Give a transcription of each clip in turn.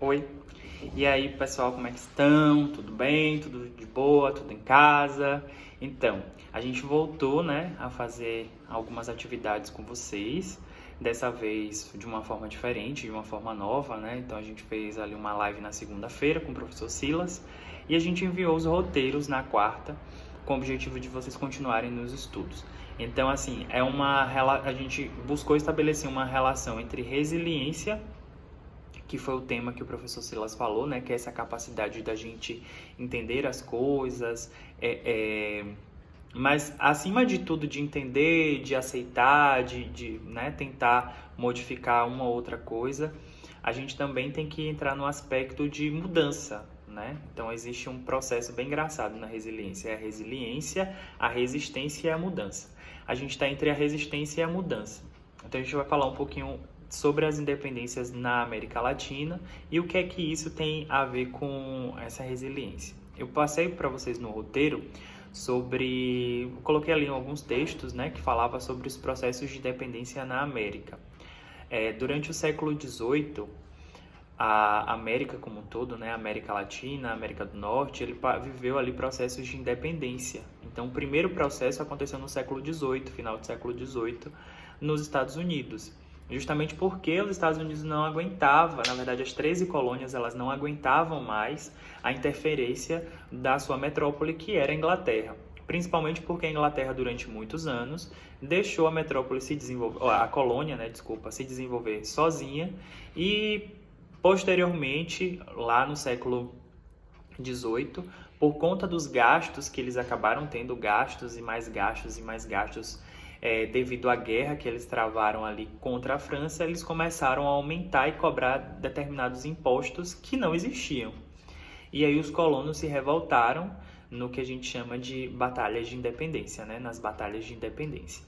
Oi. E aí, pessoal, como é que estão? Tudo bem? Tudo de boa? Tudo em casa? Então, a gente voltou, né, a fazer algumas atividades com vocês. Dessa vez de uma forma diferente, de uma forma nova, né? Então a gente fez ali uma live na segunda-feira com o professor Silas e a gente enviou os roteiros na quarta, com o objetivo de vocês continuarem nos estudos. Então, assim, a gente buscou estabelecer uma relação entre resiliência, que foi o tema que o professor Silas falou, né? Que é essa capacidade da gente entender as coisas, mas acima de tudo de entender, de aceitar, né, tentar modificar uma ou outra coisa, a gente também tem que entrar no aspecto de mudança, né? Então existe um processo bem engraçado na resiliência, é a resiliência, a resistência e a mudança. A gente está entre a resistência e a mudança. Então a gente vai falar um pouquinho sobre as independências na América Latina e o que é que isso tem a ver com essa resiliência. Eu passei para vocês no roteiro coloquei ali alguns textos, né, que falava sobre os processos de independência na América. Durante o século XVIII, a América como um todo, né, a América Latina, a América do Norte, ele viveu ali processos de independência. Então, o primeiro processo aconteceu no século XVIII, final do século XVIII, nos Estados Unidos. Justamente porque os Estados Unidos não aguentavam, na verdade as 13 colônias elas não aguentavam mais a interferência da sua metrópole, que era a Inglaterra. Principalmente porque a Inglaterra durante muitos anos deixou a metrópole se desenvolver, a colônia, né, desculpa, se desenvolver sozinha e posteriormente, lá no século XVIII, por conta dos gastos que eles acabaram tendo, gastos e mais gastos e mais gastos, devido à guerra que eles travaram ali contra a França, eles começaram a aumentar e cobrar determinados impostos que não existiam. E aí os colonos se revoltaram no que a gente chama de batalhas de independência, né? Nas batalhas de independência.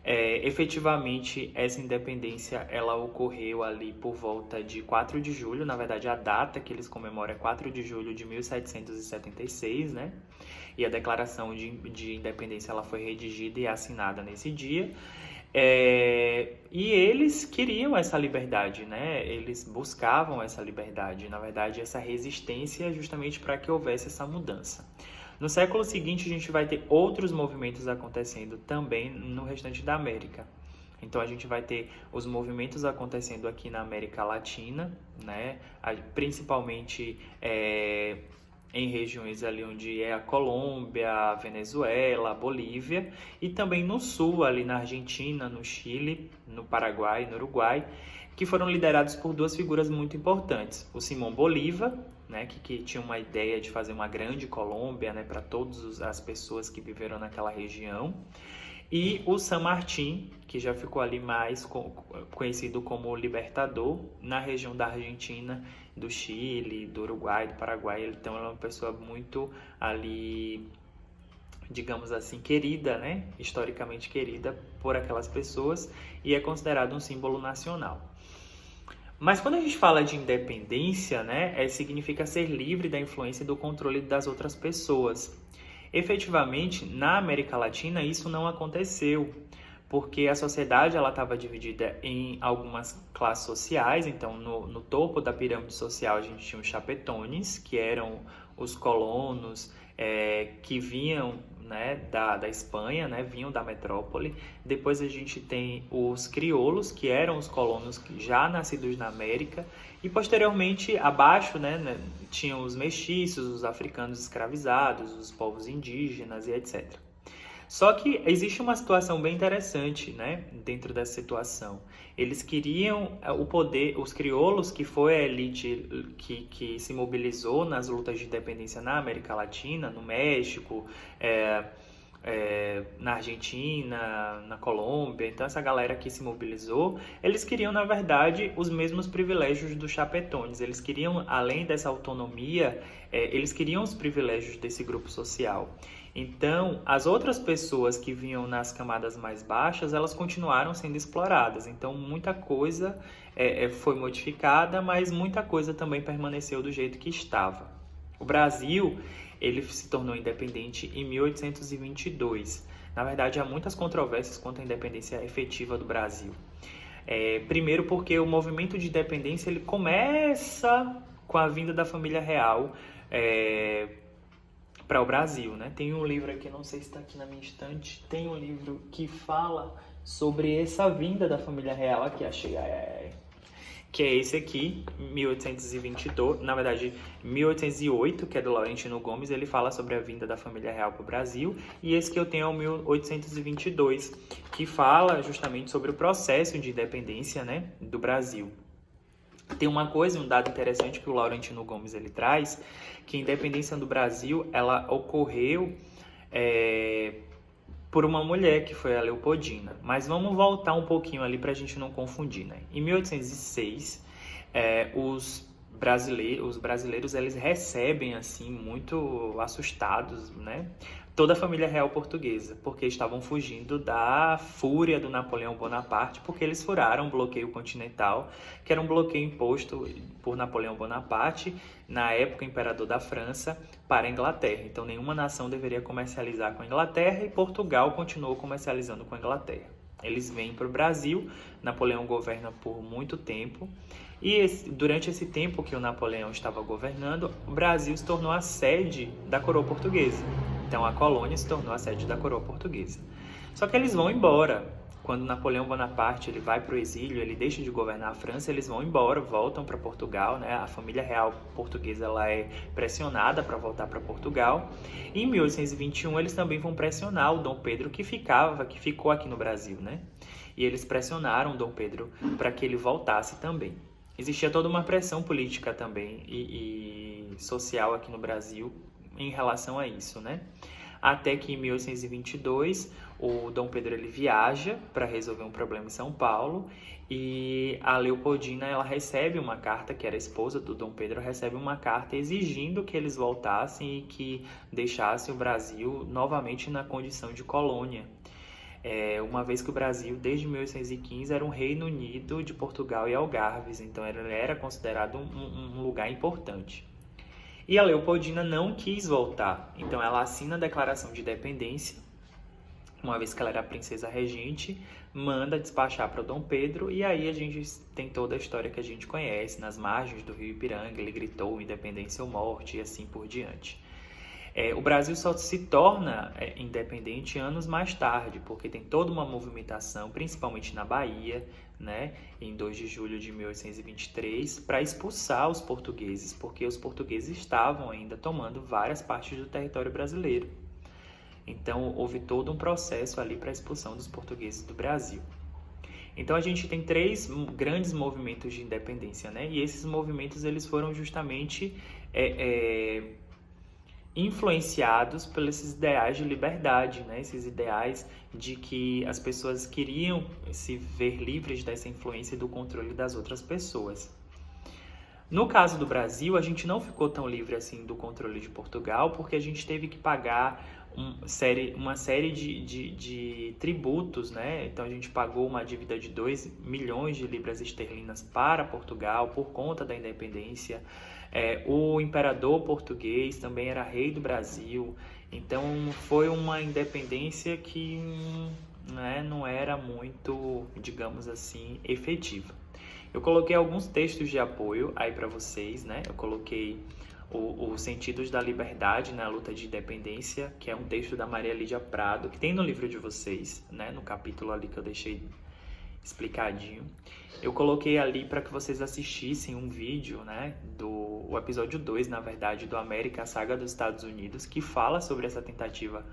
Efetivamente, essa independência ela ocorreu ali por volta de 4 de julho, na verdade a data que eles comemoram é 4 de julho de 1776, né? E a declaração de independência ela foi redigida e assinada nesse dia. E eles queriam essa liberdade, né? Eles buscavam essa liberdade, na verdade essa resistência justamente para que houvesse essa mudança. No século seguinte, a gente vai ter outros movimentos acontecendo também no restante da América. Então, a gente vai ter os movimentos acontecendo aqui na América Latina, né? Principalmente em regiões ali onde é a Colômbia, a Venezuela, a Bolívia, e também no sul, ali na Argentina, no Chile, no Paraguai, no Uruguai, que foram liderados por duas figuras muito importantes. O Simão Bolívar, né, que tinha uma ideia de fazer uma grande Colômbia, né, para todas as pessoas que viveram naquela região, e o San Martín, que já ficou ali mais conhecido como libertador, na região da Argentina, do Chile, do Uruguai, do Paraguai. Então, ele é uma pessoa muito ali, digamos assim, querida, né, historicamente querida por aquelas pessoas, e é considerado um símbolo nacional. Mas quando a gente fala de independência, né, significa ser livre da influência e do controle das outras pessoas. Efetivamente, na América Latina, isso não aconteceu, porque a sociedade estava dividida em algumas classes sociais. Então, no topo da pirâmide social, a gente tinha os chapetones, que eram os colonos que vinham, né, da Espanha, né, vinham da metrópole. Depois a gente tem os crioulos, que eram os colonos já nascidos na América. E posteriormente, abaixo, né, tinham os mestiços, os africanos escravizados, os povos indígenas e etc. Só que existe uma situação bem interessante, né, dentro dessa situação. Eles queriam o poder, os crioulos, que foi a elite que se mobilizou nas lutas de independência na América Latina, no México, na Argentina, na Colômbia. Então essa galera que se mobilizou, eles queriam, na verdade, os mesmos privilégios dos chapetones. Eles queriam, além dessa autonomia, eles queriam os privilégios desse grupo social. Então, as outras pessoas que vinham nas camadas mais baixas, elas continuaram sendo exploradas. Então, muita coisa foi modificada, mas muita coisa também permaneceu do jeito que estava. O Brasil, ele se tornou independente em 1822. Na verdade, há muitas controvérsias quanto à independência efetiva do Brasil. Primeiro porque o movimento de independência ele começa com a vinda da família real para o Brasil, né? Tem um livro aqui, não sei se está aqui na minha estante, tem um livro que fala sobre essa vinda da família real, aqui achei, que é esse aqui, 1822, na verdade 1808, que é do Laurentino Gomes. Ele fala sobre a vinda da família real para o Brasil, e esse que eu tenho é o 1822, que fala justamente sobre o processo de independência, né, do Brasil. Tem uma coisa, um dado interessante que o Laurentino Gomes ele traz, que a independência do Brasil ela ocorreu por uma mulher, que foi a Leopoldina. Mas vamos voltar um pouquinho ali para a gente não confundir, né? Em 1806, os brasileiros eles recebem, assim, muito assustados, né, toda a família real portuguesa, porque estavam fugindo da fúria do Napoleão Bonaparte, porque eles furaram o bloqueio continental, que era um bloqueio imposto por Napoleão Bonaparte, na época imperador da França, para a Inglaterra. Então nenhuma nação deveria comercializar com a Inglaterra, e Portugal continuou comercializando com a Inglaterra. Eles vêm para o Brasil, Napoleão governa por muito tempo, e durante esse tempo que o Napoleão estava governando, o Brasil se tornou a sede da coroa portuguesa. Então a colônia se tornou a sede da coroa portuguesa. Só que eles vão embora. Quando Napoleão Bonaparte ele vai para o exílio, ele deixa de governar a França, eles vão embora, voltam para Portugal, né? A família real portuguesa ela é pressionada para voltar para Portugal. E em 1821 eles também vão pressionar o Dom Pedro, que ficou aqui no Brasil, né? E eles pressionaram o Dom Pedro para que ele voltasse também. Existia toda uma pressão política também e social aqui no Brasil em relação a isso, né? Até que em 1822 o Dom Pedro ele viaja para resolver um problema em São Paulo, e a Leopoldina ela recebe uma carta, que era a esposa do Dom Pedro, recebe uma carta exigindo que eles voltassem e que deixassem o Brasil novamente na condição de colônia. Uma vez que o Brasil, desde 1815, era um Reino Unido de Portugal e Algarves, então ele era considerado um lugar importante. E a Leopoldina não quis voltar, então ela assina a declaração de independência, uma vez que ela era a princesa regente, manda despachar para o Dom Pedro, e aí a gente tem toda a história que a gente conhece, nas margens do rio Ipiranga, ele gritou independência ou morte, e assim por diante. O Brasil só se torna independente anos mais tarde, porque tem toda uma movimentação, principalmente na Bahia, né, em 2 de julho de 1823, para expulsar os portugueses, porque os portugueses estavam ainda tomando várias partes do território brasileiro. Então, houve todo um processo ali para a expulsão dos portugueses do Brasil. Então, a gente tem 3 grandes movimentos de independência, né, e esses movimentos eles foram justamente influenciados pelos esses ideais de liberdade, né? Esses ideais de que as pessoas queriam se ver livres dessa influência e do controle das outras pessoas. No caso do Brasil, a gente não ficou tão livre assim do controle de Portugal, porque a gente teve que pagar uma série de tributos, né? Então a gente pagou uma dívida de 2 milhões de libras esterlinas para Portugal por conta da independência. O imperador português também era rei do Brasil, então foi uma independência que, né, não era muito, digamos assim, efetiva. Eu coloquei alguns textos de apoio aí para vocês, né? Eu coloquei os Sentidos da Liberdade na Luta de Independência, que é um texto da Maria Lídia Prado, que tem no livro de vocês, né? No capítulo ali que eu deixei explicadinho. Eu coloquei ali para que vocês assistissem um vídeo, né, o episódio 2, na verdade, do América, a Saga dos Estados Unidos, que fala sobre essa tentativa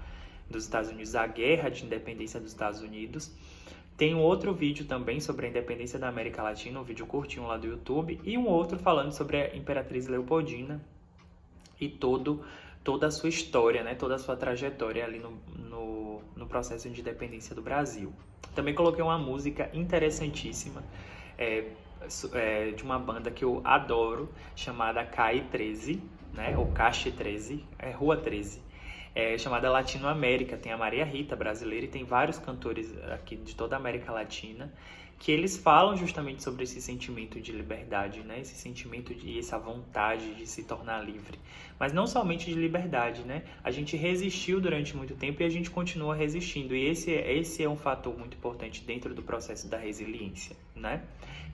dos Estados Unidos, a guerra de independência dos Estados Unidos. Tem um outro vídeo também sobre a independência da América Latina, um vídeo curtinho lá do YouTube, e um outro falando sobre a Imperatriz Leopoldina e toda a sua história, né, toda a sua trajetória ali no processo de independência do Brasil. Também coloquei uma música interessantíssima de uma banda que eu adoro, chamada CAI 13, né, ou Caixa 13, Rua 13, chamada Latinoamérica. Tem a Maria Rita, brasileira, e tem vários cantores aqui de toda a América Latina que eles falam justamente sobre esse sentimento de liberdade, né? Esse sentimento de essa vontade de se tornar livre. Mas não somente de liberdade, né? A gente resistiu durante muito tempo e a gente continua resistindo. E esse é um fator muito importante dentro do processo da resiliência, né?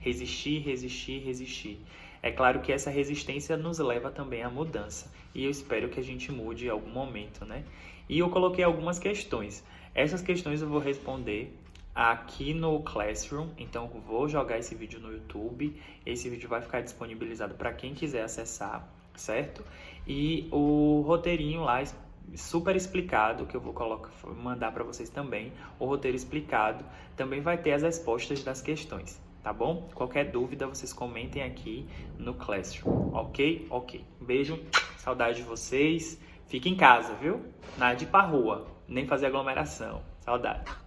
Resistir, resistir, resistir. É claro que essa resistência nos leva também à mudança. E eu espero que a gente mude em algum momento, né? E eu coloquei algumas questões. Essas questões eu vou responder aqui no Classroom, então eu vou jogar esse vídeo no YouTube, esse vídeo vai ficar disponibilizado para quem quiser acessar, certo? E o roteirinho lá, super explicado, que eu vou mandar para vocês também, o roteiro explicado, também vai ter as respostas das questões, tá bom? Qualquer dúvida, vocês comentem aqui no Classroom, ok? Ok. Beijo, saudade de vocês, fiquem em casa, viu? Nada de ir pra rua, nem fazer aglomeração, saudade.